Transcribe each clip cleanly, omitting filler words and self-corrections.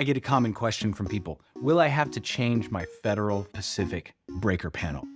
I get a common question from people. Will I have to change my Federal Pacific breaker panel?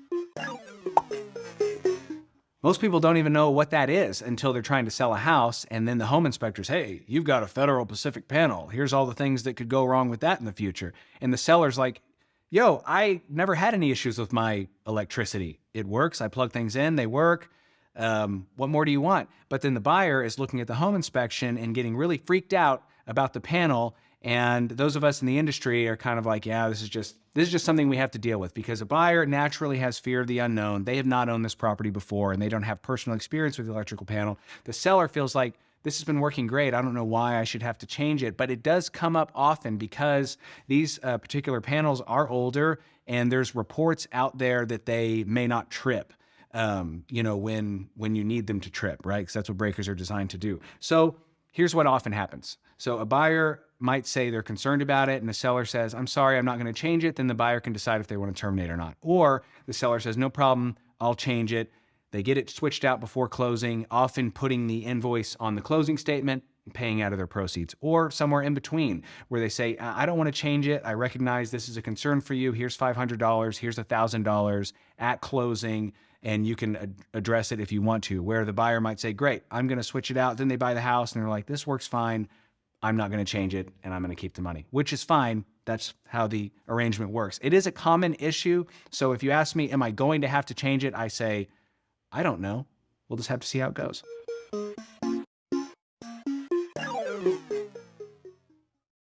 Most people don't even know what that is until they're trying to sell a house, and then the home inspectors, hey, you've got a Federal Pacific panel. Here's all the things that could go wrong with that in the future. And the seller's like, yo, I never had any issues with my electricity. It works. I plug things in, they work. What more do you want? But then the buyer is looking at the home inspection and getting really freaked out about the panel. And those of us in the industry are kind of like, yeah, this is just something we have to deal with, because a buyer naturally has fear of the unknown. They have not owned this property before and they don't have personal experience with the electrical panel. The seller feels like, this has been working great. I don't know why I should have to change it, but it does come up often because these particular panels are older and there's reports out there that they may not trip. When you need them to trip, right? Because that's what breakers are designed to do. So here's what often happens. So a buyer might say they're concerned about it and the seller says, I'm sorry, I'm not going to change it. Then the buyer can decide if they want to terminate or not. Or the seller says, no problem, I'll change it. They get it switched out before closing, often putting the invoice on the closing statement, paying out of their proceeds, or somewhere in between where they say, I don't want to change it. I recognize this is a concern for you. Here's $500, here's $1,000 at closing, and you can address it if you want to, where the buyer might say, great, I'm going to switch it out. Then they buy the house and they're like, this works fine. I'm not going to change it and I'm going to keep the money, which is fine. That's how the arrangement works. It is a common issue. So if you ask me, am I going to have to change it? I say, I don't know. We'll just have to see how it goes.